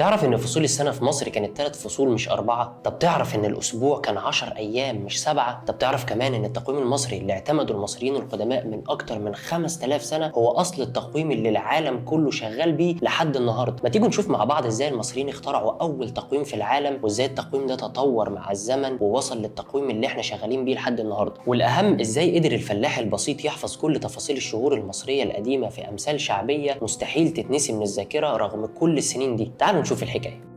تعرف ان فصول السنه في مصر كانت 3 فصول مش 4؟ طب تعرف ان الاسبوع كان 10 ايام مش 7؟ طب تعرف كمان ان التقويم المصري اللي اعتمده المصريين القدماء من اكتر من 5000 سنه هو اصل التقويم اللي العالم كله شغال بيه لحد النهارده؟ ما تيجوا نشوف مع بعض ازاي المصريين اخترعوا اول تقويم في العالم، وازاي التقويم ده تطور مع الزمن ووصل للتقويم اللي احنا شغالين بيه لحد النهارده، والاهم ازاي قدر الفلاح البسيط يحفظ كل تفاصيل الشهور المصريه القديمه في امثال شعبيه مستحيل تتنسي من الذاكره رغم كل السنين دي. تعالوا نشوف الحكايه.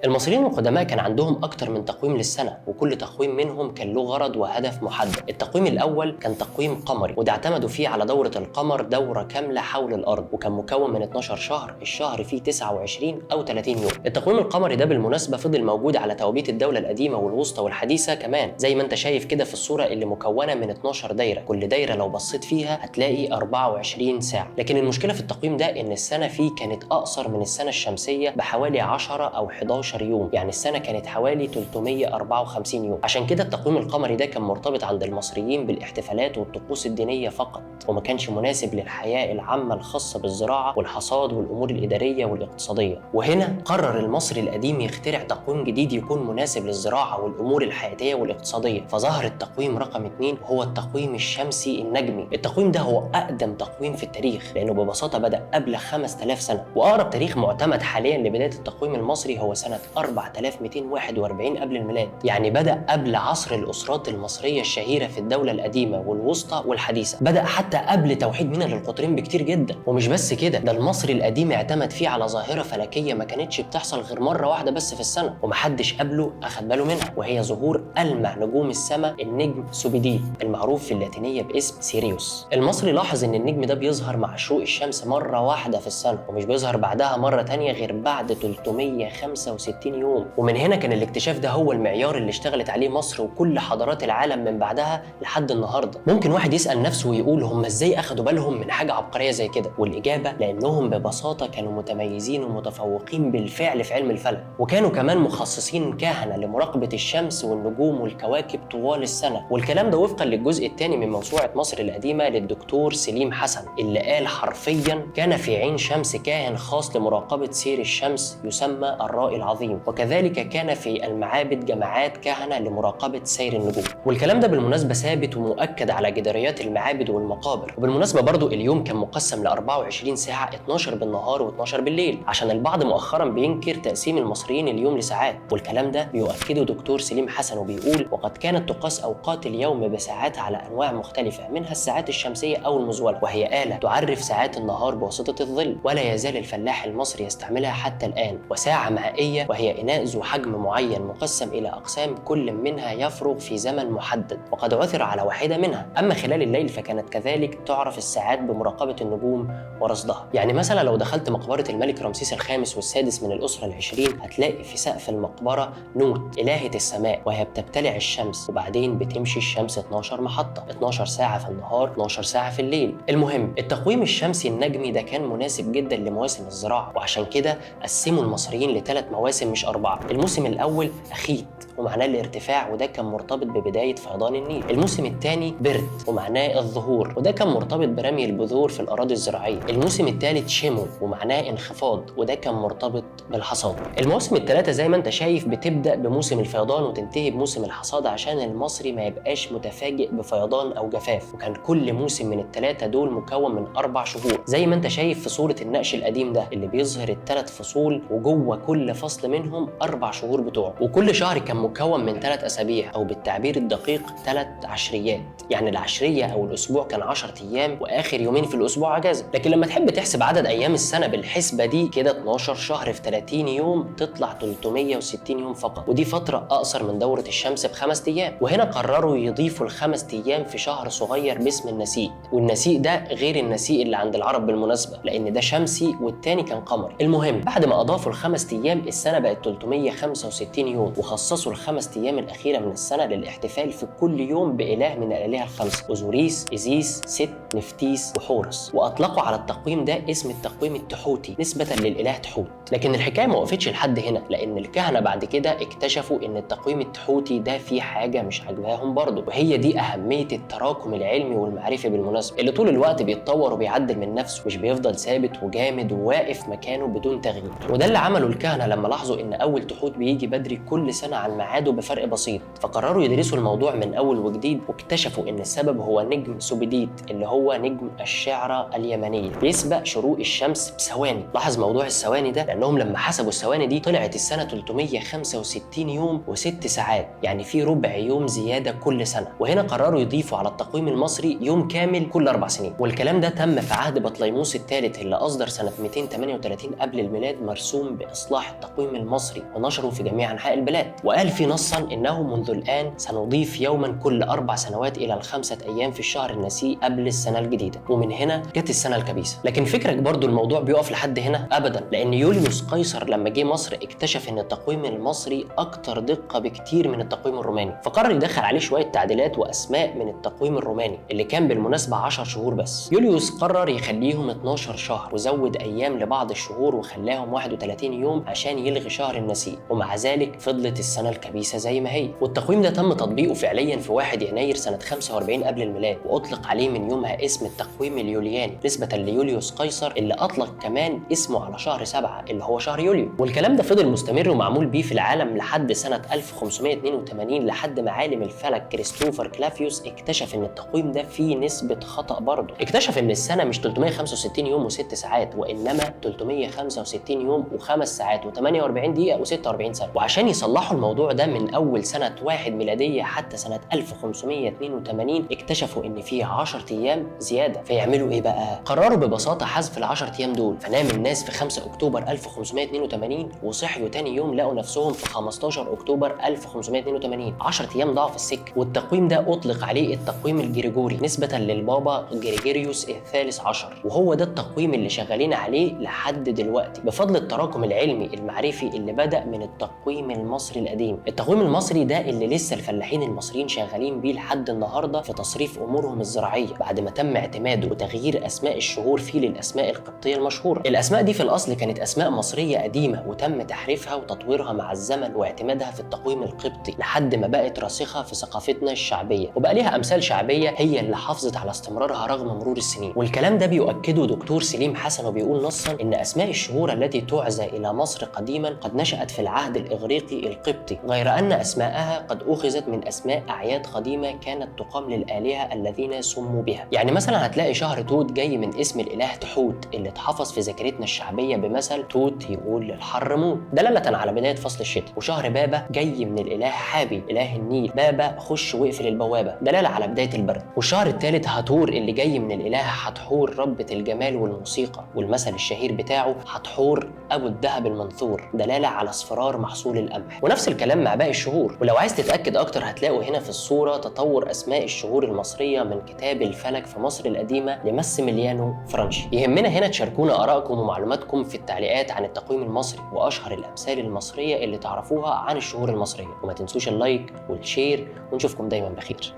المصريين القدماء كان عندهم أكتر من تقويم للسنة، وكل تقويم منهم كان له غرض وهدف محدد. التقويم الأول كان تقويم قمري، وده اعتمدوا فيه على دورة القمر دورة كاملة حول الأرض، وكان مكون من 12 شهر، الشهر فيه 29 أو 30 يوم. التقويم القمري ده بالمناسبة فضل موجود على توابيت الدولة القديمة والوسطى والحديثة كمان، زي ما أنت شايف كده في الصورة اللي مكونة من 12 دايرة، كل دايرة لو بصيت فيها هتلاقي 24 ساعة. لكن المشكلة في التقويم ده إن السنة فيه كانت أقصر من السنة الشمسية بحوالي 10 أو 11 يوم، يعني السنة كانت حوالي 354 يوم. عشان كده التقويم القمري ده كان مرتبط عند المصريين بالاحتفالات والطقوس الدينية فقط، وما كانش مناسب للحياة العامة الخاصة بالزراعة والحصاد والأمور الإدارية والاقتصادية. وهنا قرر المصري القديم يخترع تقويم جديد يكون مناسب للزراعة والأمور الحياتية والاقتصادية، فظهر التقويم رقم 2 وهو التقويم الشمسي النجمي. التقويم ده هو أقدم تقويم في التاريخ لأنه ببساطة بدأ قبل 5000 سنة، وأقرب تاريخ معتمد حاليا لبداية التقويم المصري هو سنة 4241 قبل الميلاد، يعني بدأ قبل عصر الأسرات المصرية الشهيرة في الدولة القديمة والوسطى والحديثة، بدأ حتى قبل توحيد مينا للقطرين بكتير جدا. ومش بس كده، ده المصري القديم اعتمد فيه على ظاهرة فلكية ما كانتش بتحصل غير مرة واحدة بس في السنة، ومحدش قبله أخد باله منها، وهي ظهور ألمع نجوم السماء النجم سوبيدي المعروف في اللاتينية باسم سيريوس. المصري لاحظ إن النجم ده بيظهر مع شروق الشمس مرة واحدة في السنة، ومش بيظهر بعدها مرة تانية غير بعد 365 يوم. ومن هنا كان الاكتشاف ده هو المعيار اللي اشتغلت عليه مصر وكل حضارات العالم من بعدها لحد النهارده. ممكن واحد يسأل نفسه ويقول هم ازاي اخدوا بالهم من حاجة عبقرية زي كده؟ والإجابة لأنهم ببساطة كانوا متميزين ومتفوقين بالفعل في علم الفلك، وكانوا كمان مخصصين كهنة لمراقبة الشمس والنجوم والكواكب طوال السنة. والكلام ده وفقا للجزء الثاني من موسوعة مصر القديمة للدكتور سليم حسن، اللي قال حرفيا كان في عين شمس كاهن خاص لمراقبة سير الشمس يسمى الرائي العظيم، وكذلك كان في المعابد جماعات كهنة لمراقبة سير النجوم. والكلام ده بالمناسبة ثابت ومؤكد على جداريات المعابد والمقابر. وبالمناسبة برضو اليوم كان مقسم ل 24 ساعة، 12 بالنهار و12 بالليل، عشان البعض مؤخرا بينكر تقسيم المصريين اليوم لساعات، والكلام ده بيؤكده دكتور سليم حسن وبيقول وقد كانت تقاس أوقات اليوم بساعات على أنواع مختلفة، منها الساعات الشمسية أو المزولة، وهي آلة تعرف ساعات النهار بواسطة الظل، ولا يزال الفلاح المصري يستعملها حتى الآن. وساعة مائية وهي إناء ذو حجم معين مقسم إلى أقسام كل منها يفرغ في زمن محدد، وقد عثر على واحدة منها. أما خلال الليل فكانت كذلك تعرف الساعات بمراقبة النجوم ورصدها. يعني مثلا لو دخلت مقبرة الملك رمسيس الخامس والسادس من الأسرة العشرين هتلاقي في سقف المقبرة نوت إلهة السماء، وهي بتبتلع الشمس وبعدين بتمشي الشمس 12 محطة، 12 ساعة في النهار 12 ساعة في الليل. المهم التقويم الشمسي النجمي ده كان مناسب جدا لمواسم الزراعة، وعشان كده قسموا المصريين ل3 مواسم مش 4. الموسم الأول أخيت ومعناه الارتفاع، وده كان مرتبط ببداية فيضان النيل. الموسم الثاني برد ومعناه الظهور، وده كان مرتبط برمي البذور في الأراضي الزراعية. الموسم الثالث شمو ومعناه انخفاض، وده كان مرتبط بالحصاد. المواسم ال3 زي ما انت شايف بتبدأ بموسم الفيضان وتنتهي بموسم الحصاد، عشان المصري ما يبقاش متفاجئ بفيضان أو جفاف. وكان كل موسم من ال3 دول مكون من 4 شهور، زي ما انت شايف في صورة النقش القديم ده اللي بيظهر ال3 فصول، وجوه كل فصل منهم 4 شهور بتوعه، وكل شهر كان مكون من 3 أسابيع، أو بالتعبير الدقيق 3 عشريات. يعني العشرية أو الأسبوع كان 10 أيام، وآخر يومين في الأسبوع أجازة. لكن لما تحب تحسب عدد أيام السنة بالحسبة دي كده 12 شهر في 30 يوم تطلع 360 يوم فقط، ودي فترة أقصر من دورة الشمس ب5 أيام. وهنا قرروا يضيفوا ال5 أيام في شهر صغير باسم النسيء، والنسيء ده غير النسيء اللي عند العرب بالمناسبة، لأن ده شمسي والتاني كان قمري. المهم بعد ما أضافوا ال5 أيام السنة السنة بقت 365 يوم، وخصصوا الخمس أيام الأخيرة من السنة للاحتفال في كل يوم بإله من الآلهة الخمسة: أوزوريس، إيزيس، ست، نفتيس، وحورس. وأطلقوا على التقويم ده اسم التقويم التحوتي نسبة للإله تحوت. لكن الحكاية ما وقفتش لحد هنا، لأن الكهنة بعد كده اكتشفوا إن التقويم التحوتي ده فيه حاجة مش عاجباهم برضه، وهي دي أهمية التراكم العلمي والمعرفي بالمناسبة، اللي طول الوقت بيتطور وبيعدل من نفسه، مش بيفضل ثابت وجامد وواقف مكانه بدون تغيير. وده اللي عمله الكهنة لما لاحظوا إن أول تحوت بيجي بدري كل سنة عن ميعاده بفرق بسيط، فقرروا يدرسوا الموضوع من أول وجديد، واكتشفوا إن السبب هو نجم سوبيديت، اللي هو نجم الشعرة اليمنية، بيسبق شروق الشمس بثواني. لاحظ موضوع الثواني ده لأنهم لما حسبوا الثواني دي طلعت السنة 365 يوم و6 ساعات، يعني في ربع يوم زيادة كل سنة. وهنا قرروا يضيفوا على التقويم المصري يوم كامل كل 4 سنين، والكلام ده تم في عهد بطليموس الثالث اللي أصدر سنة 238 قبل الميلاد مرسوم بإصلاح التقويم المصري ونشره في جميع أنحاء البلاد. وقال فيه نصا إنه منذ الآن سنضيف يوما كل 4 سنوات إلى ال5 أيام في الشهر النسيء قبل السنة الجديدة، ومن هنا جت السنة الكبيسة. لكن فكرك برضو الموضوع بيقف لحد هنا؟ أبدا، لأن يوليوس قيصر لما جه مصر اكتشف إن التقويم المصري أكتر دقة بكتير من التقويم الروماني، فقرر يدخل عليه شوية تعديلات وأسماء من التقويم الروماني اللي كان بالمناسبة 10 شهور بس. يوليوس قرر يخليهم 12 شهر وزود أيام لبعض الشهور وخلاهم 31 يوم عشان يلغي شهر النسيء، ومع ذلك فضلت السنة الكبيسة زي ما هي. والتقويم ده تم تطبيقه فعليا في 1 يناير سنة 45 قبل الميلاد، وأطلق عليه من يومها اسم التقويم اليولياني نسبة ليوليوس قيصر، اللي أطلق كمان اسمه على شهر 7 اللي هو شهر يوليو. والكلام ده فضل مستمر ومعمول بيه في العالم لحد سنة 1582، لحد ما عالم الفلك كريستوفر كلافيوس اكتشف ان التقويم ده فيه نسبة خطأ برضه. اكتشف ان السنة مش 365 يوم و6 ساعات، وانما 365 يوم و5 ساعات و48 دقيقة و46 ثانية. وعشان يصلحوا الموضوع ده من اول سنة 1 ميلادية حتى سنة 1582 اكتشفوا ان فيه 10 ايام زيادة. فيعملوا ايه بقى؟ قرروا ببساطة حذف ال10 ايام دول، فنام الناس في 5 اكتوبر 1582 وصحيوا تاني يوم لقوا نفسهم في 15 اكتوبر 1582، 10 ايام ضاعوا في السكة. والتقويم ده اطلق عليه التقويم الجريجوري نسبة للبابا جريجوريوس الثالث عشر، وهو ده التقويم اللي شغالين عليه لحد دلوقتي بفضل التراكم العلمي المعرفي اللي بدأ من التقويم المصري القديم. التقويم المصري ده اللي لسه الفلاحين المصريين شغالين بيه لحد النهارده في تصريف امورهم الزراعيه، بعد ما تم اعتماده وتغيير اسماء الشهور فيه للاسماء القبطيه المشهوره. الاسماء دي في الاصل كانت اسماء مصريه قديمه وتم تحريفها وتطويرها مع الزمن واعتمادها في التقويم القبطي لحد ما بقت راسخه في ثقافتنا الشعبيه، وبقى ليها امثال شعبيه هي اللي حافظت على استمرارها رغم مرور السنين. والكلام ده بيؤكده دكتور سليم حسن وبيقول نصا ان اسماء الشهور التي تعزى الى مصر قديما قد نشأت في العهد الاغريقي القبطي، غير ان اسماءها قد اخذت من اسماء اعياد قديمه كانت تقام للالهه الذين سموا بها. يعني مثلا هتلاقي شهر توت جاي من اسم الاله تحوت اللي اتحفظ في ذاكرتنا الشعبيه بمثل توت يقول للحر موت دلاله على بدايه فصل الشتاء. وشهر بابا جاي من الاله حابي اله النيل، بابا خش واقفل البوابه دلاله على بدايه البرد. والشهر الثالث هاتور اللي جاي من الاله حتحور ربة الجمال والموسيقى، والمثل الشهير بتاعه حتحور ابو الذهب المنثور دلاله على اصفرار محصول القمح. ونفس الكلام مع باقي الشهور. ولو عايز تتاكد اكتر هتلاقوا هنا في الصوره تطور اسماء الشهور المصريه من كتاب الفلك في مصر القديمه لماسيميليانو فرانشي. يهمنا هنا تشاركونا ارائكم ومعلوماتكم في التعليقات عن التقويم المصري واشهر الامثال المصريه اللي تعرفوها عن الشهور المصريه، وما تنسوش اللايك والشير، ونشوفكم دايما بخير.